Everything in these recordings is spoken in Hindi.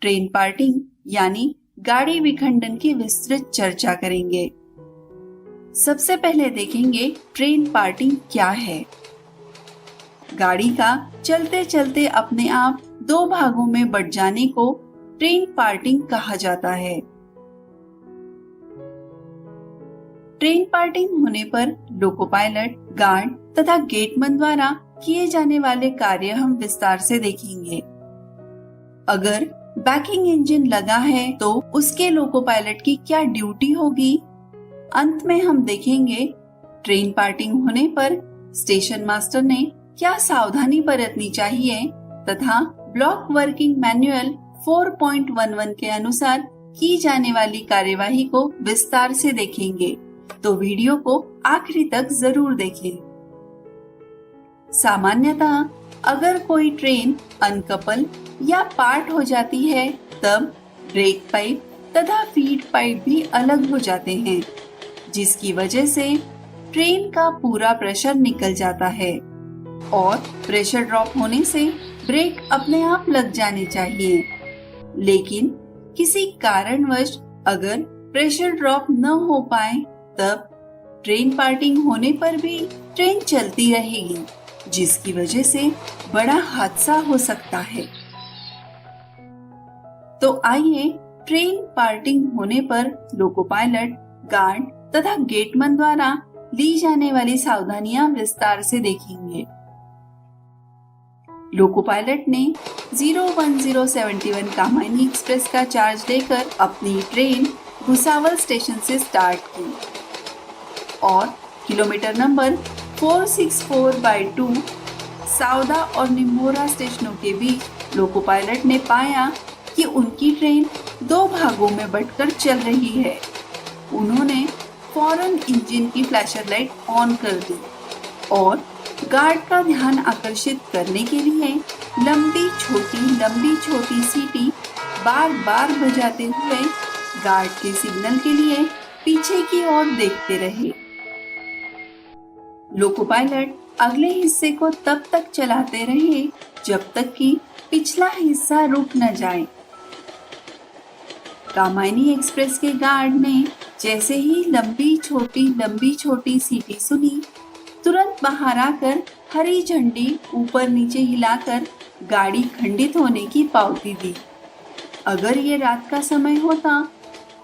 ट्रेन पार्टिंग यानी गाड़ी विखंडन की विस्तृत चर्चा करेंगे। सबसे पहले देखेंगे ट्रेन पार्टिंग क्या है। गाड़ी का चलते चलते अपने आप दो भागों में बंट जाने को ट्रेन पार्टिंग कहा जाता है। ट्रेन पार्टिंग होने पर लोको पायलट, गार्ड तथा गेटमैन द्वारा किए जाने वाले कार्य हम विस्तार से देखेंगे। अगर बैकिंग इंजन लगा है तो उसके लोको पायलट की क्या ड्यूटी होगी। अंत में हम देखेंगे ट्रेन पार्टिंग होने पर स्टेशन मास्टर ने क्या सावधानी बरतनी चाहिए तथा ब्लॉक वर्किंग मैनुअल 4.11 के अनुसार की जाने वाली कार्यवाही को विस्तार से देखेंगे, तो वीडियो को आखिरी तक जरूर देखें। सामान्यतः अगर कोई ट्रेन अनकपल या पार्ट हो जाती है तब ब्रेक पाइप तथा फीड पाइप भी अलग हो जाते हैं, जिसकी वजह से ट्रेन का पूरा प्रेशर निकल जाता है और प्रेशर ड्रॉप होने से ब्रेक अपने आप लग जाने चाहिए। लेकिन किसी कारणवश अगर प्रेशर ड्रॉप न हो पाए तब ट्रेन पार्टिंग होने पर भी ट्रेन चलती रहेगी, जिसकी वजह से बड़ा हादसा हो सकता है। तो आइए ट्रेन पार्टिंग होने पर लोको पायलट, गार्ड तथा गेटमैन द्वारा ली जाने वाली सावधानियां विस्तार से देखेंगे। लोको पायलट ने 01071 कामायनी एक्सप्रेस का चार्ज लेकर अपनी ट्रेन भुसावल स्टेशन से स्टार्ट की और किलोमीटर नंबर 464/2 सावदा और निमोरा स्टेशनों के बीच लोको पायलट ने पाया कि उनकी ट्रेन दो भागों में बंटकर चल रही है। उन्होंने फौरन इंजन की फ्लैशर लाइट ऑन कर दी और गार्ड का ध्यान आकर्षित करने के लिए लंबी छोटी सीटी बार बार बजाते हुए गार्ड के सिग्नल के लिए पीछे की ओर देखते रहे। लोको पायलट अगले हिस्से को तब तक चलाते रहे जब तक कि पिछला हिस्सा रुक न जाए। कामायनी एक्सप्रेस के गार्ड ने जैसे ही लंबी छोटी सीटी सुनी, तुरंत बाहर आकर हरी झंडी ऊपर नीचे हिलाकर गाड़ी खंडित होने की पावती दी। अगर ये रात का समय होता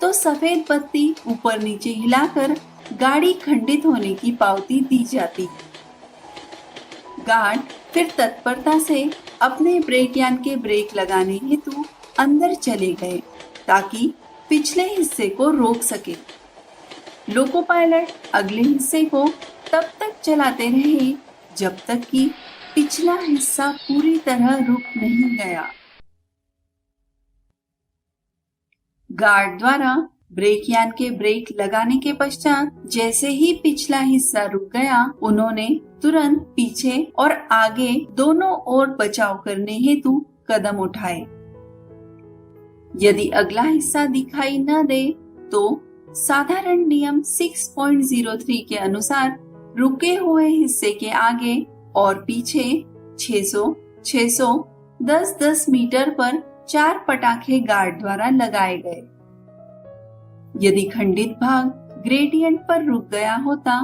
तो सफेद बत्ती ऊपर नीचे हिलाकर गाड़ी खंडित होने की पावती दी जाती। गार्ड फिर तत्परता से अपने ब्रेक यान के ब्रेक लगाने हेतु अंदर चले गए ताकि पिछले हिस्से को रोक सके। लोको पायलट अगले हिस्से को तब तक चलाते रहे जब तक कि पिछला हिस्सा पूरी तरह रुक नहीं गया। गार्ड द्वारा ब्रेक यान के ब्रेक लगाने के पश्चात जैसे ही पिछला हिस्सा रुक गया, उन्होंने तुरंत पीछे और आगे दोनों ओर बचाव करने हेतु कदम उठाए। यदि अगला हिस्सा दिखाई न दे तो साधारण नियम 6.03 के अनुसार रुके हुए हिस्से के आगे और पीछे 600, 600, 10-10 मीटर पर 4 पटाखे गार्ड द्वारा लगाए गए। यदि खंडित भाग ग्रेडियंट पर रुक गया होता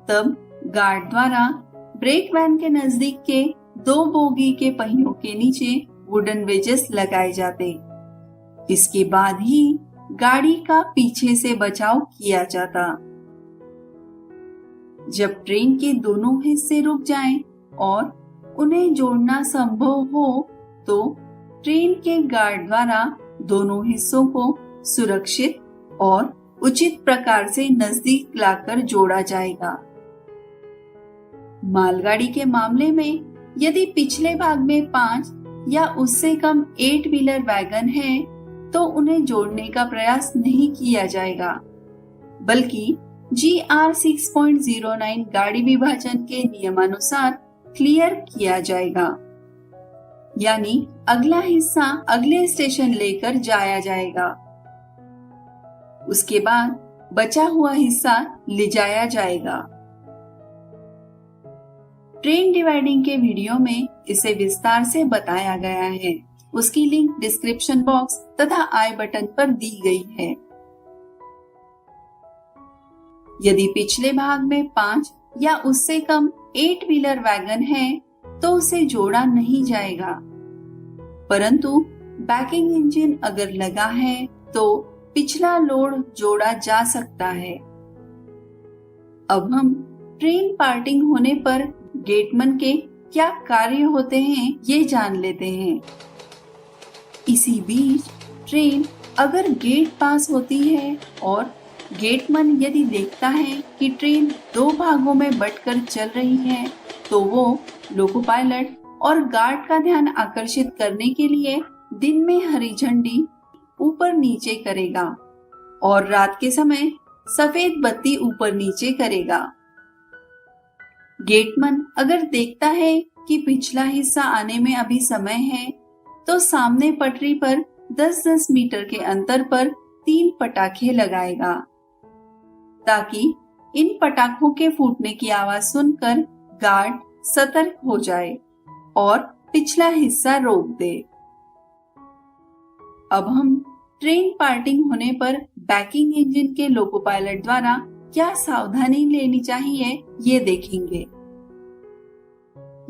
तब गार्ड द्वारा ब्रेक वैन के नजदीक के 2 बोगी के पहियों के नीचे वुडन वेजेस लगाए जाते। इसके बाद ही गाड़ी का पीछे से बचाव किया जाता। जब ट्रेन के दोनों हिस्से रुक जाएं और उन्हें जोड़ना संभव हो तो ट्रेन के गार्ड द्वारा दोनों हिस्सों को सुरक्षित और उचित प्रकार से नजदीक लाकर जोड़ा जाएगा। मालगाड़ी के मामले में यदि पिछले भाग में 5 या उससे कम 8 व्हीलर वैगन है तो उन्हें जोड़ने का प्रयास नहीं किया जाएगा, बल्कि GR 6.09 गाड़ी विभाजन के नियमानुसार क्लियर किया जाएगा, यानी अगला हिस्सा अगले स्टेशन लेकर जाया जाएगा। उसके बाद बचा हुआ हिस्सा ले जाया जाएगा। ट्रेन डिवाइडिंग के वीडियो में इसे विस्तार से बताया गया है। उसकी लिंक डिस्क्रिप्शन बॉक्स तथा आई बटन पर दी गई है। यदि पिछले भाग में 5 या उससे कम 8 व्हीलर वैगन है तो उसे जोड़ा नहीं जाएगा, परंतु बैकिंग इंजन अगर लगा है तो पिछला लोड जोड़ा जा सकता है। अब हम ट्रेन पार्टिंग होने पर गेटमैन के क्या कार्य होते हैं ये जान लेते हैं। इसी बीच ट्रेन अगर गेट पास होती है और गेटमैन यदि देखता है कि ट्रेन 2 भागों में बंटकर चल रही है तो वो लोको पायलट और गार्ड का ध्यान आकर्षित करने के लिए दिन में हरी झंडी ऊपर नीचे करेगा और रात के समय सफेद बत्ती ऊपर नीचे करेगा। गेटमैन अगर देखता है कि पिछला हिस्सा आने में अभी समय है तो सामने पटरी पर 10-10 मीटर के अंतर पर 3 पटाखे लगाएगा, ताकि इन पटाखों के फूटने की आवाज सुनकर गार्ड सतर्क हो जाए और पिछला हिस्सा रोक दे। अब हम ट्रेन पार्टिंग होने पर बैकिंग इंजन के लोको पायलट द्वारा क्या सावधानी लेनी चाहिए ये देखेंगे।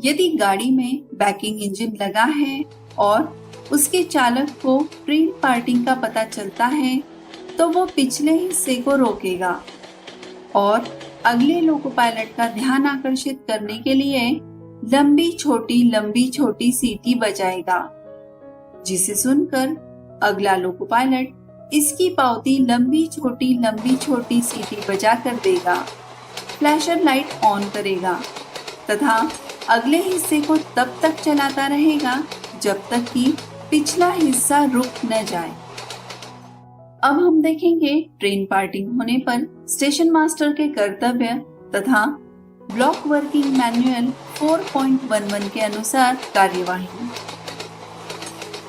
यदि गाड़ी में बैकिंग इंजन लगा है और उसके चालक को ट्रेन पार्टिंग का पता चलता है तो वो पिछले हिस्से को रोकेगा और अगले लोको पायलट का ध्यान आकर्षित करने के लिए लंबी छोटी सीटी बजाएगा, जिसे सुनकर अगला लोको पायलट इसकी पावती लंबी छोटी सीटी बजा कर देगा, फ्लैशर लाइट ऑन करेगा तथा अगले हिस्से को तब तक चलाता रहेगा जब तक कि पिछला हिस्सा रुक न जाए। अब हम देखेंगे ट्रेन पार्टिंग होने पर स्टेशन मास्टर के कर्तव्य तथा ब्लॉक वर्किंग मैनुअल 4.11 के अनुसार कार्यवाही।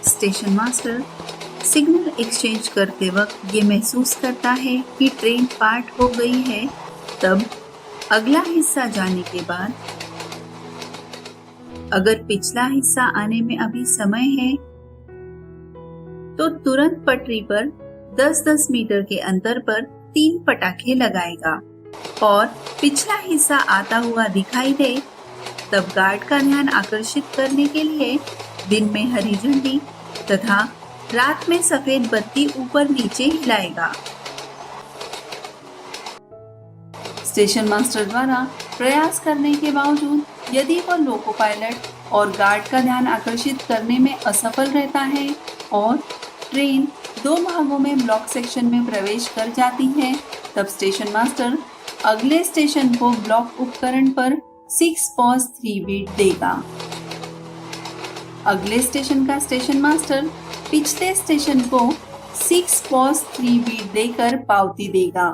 स्टेशन मास्टर सिग्नल एक्सचेंज करते वक्त ये महसूस करता है कि ट्रेन पार्ट हो गई है, तब अगला हिस्सा जाने के बाद अगर पिछला हिस्सा आने में अभी समय है तो तुरंत पटरी पर 10-10 मीटर के अंतर पर 3 पटाखे लगाएगा और पिछला हिस्सा आता हुआ दिखाई दे तब गार्ड का ध्यान आकर्षित करने के लिए दिन में हरी झंडी तथा रात में सफेद बत्ती ऊपर नीचे हिलाएगा। स्टेशन मास्टर द्वारा प्रयास करने के बावजूद यदि वह लोको पायलट और गार्ड का ध्यान आकर्षित करने में असफल रहता है और ट्रेन 2 भागों में ब्लॉक सेक्शन में प्रवेश कर जाती है, तब स्टेशन मास्टर अगले स्टेशन को ब्लॉक उपकरण पर 6 पॉज 3 बीट देगा। अगले स्टेशन का स्टेशन मास्टर पिछले स्टेशन को 6 पॉज 3 बीट देकर पावती देगा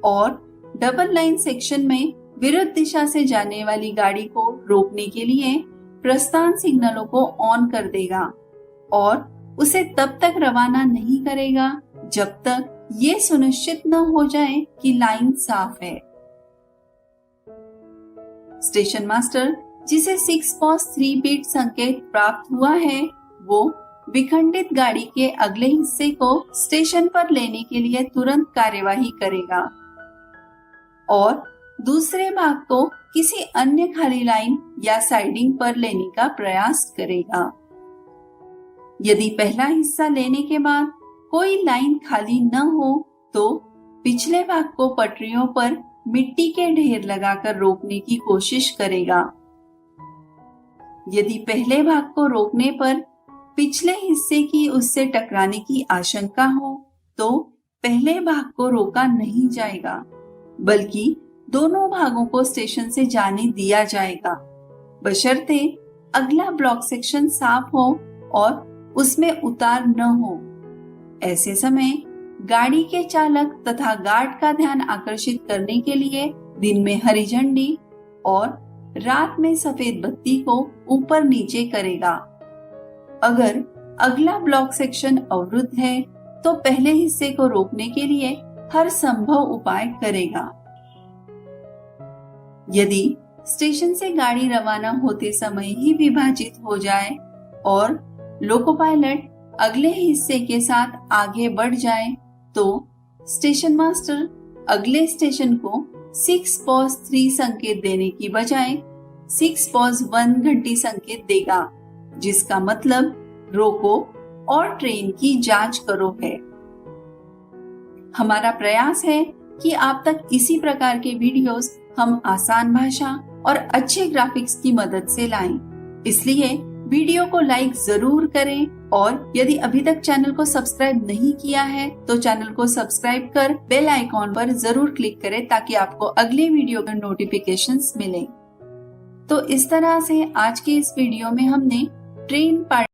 और डबल लाइन सेक्शन में विरुद्ध दिशा से जाने वाली गाड़ी को रोकने के लिए प्रस्थान सिग्नलों को ऑन कर देगा और उसे तब तक रवाना नहीं करेगा जब तक ये सुनिश्चित न हो जाए कि लाइन साफ है। स्टेशन मास्टर जिसे 6 पॉज 3 बीट संकेत प्राप्त हुआ है वो विखंडित गाड़ी के अगले हिस्से को स्टेशन पर लेने के लिए तुरंत कार्यवाही करेगा और दूसरे भाग को किसी अन्य खाली लाइन या साइडिंग पर लेने का प्रयास करेगा। यदि पहला हिस्सा लेने के बाद कोई लाइन खाली न हो तो पिछले भाग को पटरियों पर मिट्टी के ढेर लगाकर रोकने की कोशिश करेगा। यदि पहले भाग को रोकने पर पिछले हिस्से की उससे टकराने की आशंका हो तो पहले भाग को रोका नहीं जाएगा, बल्कि दोनों भागों को स्टेशन से जाने दिया जाएगा, बशर्ते अगला ब्लॉक सेक्शन साफ हो और उसमें उतार न हो। ऐसे समय गाड़ी के चालक तथा गार्ड का ध्यान आकर्षित करने के लिए दिन में हरी झंडी और रात में सफेद बत्ती को ऊपर नीचे करेगा। अगर अगला ब्लॉक सेक्शन अवरुद्ध है तो पहले हिस्से को रोकने के लिए हर संभव उपाय करेगा। यदि स्टेशन से गाड़ी रवाना होते समय ही विभाजित हो जाए और लोको पायलट अगले हिस्से के साथ आगे बढ़ जाए तो स्टेशन मास्टर अगले स्टेशन को 6 पॉज 3 संकेत देने की बजाय 6 पॉज 1 घंटी संकेत देगा, जिसका मतलब रोको और ट्रेन की जांच करो है। हमारा प्रयास है कि आप तक इसी प्रकार के वीडियोस हम आसान भाषा और अच्छे ग्राफिक्स की मदद से लाएं। इसलिए वीडियो को लाइक जरूर करें और यदि अभी तक चैनल को सब्सक्राइब नहीं किया है तो चैनल को सब्सक्राइब कर बेल आइकॉन पर जरूर क्लिक करें ताकि आपको अगले वीडियो के नोटिफिकेशंस मिलें। तो इस तरह से आज के इस वीडियो में हमने ट्रेन पार्ट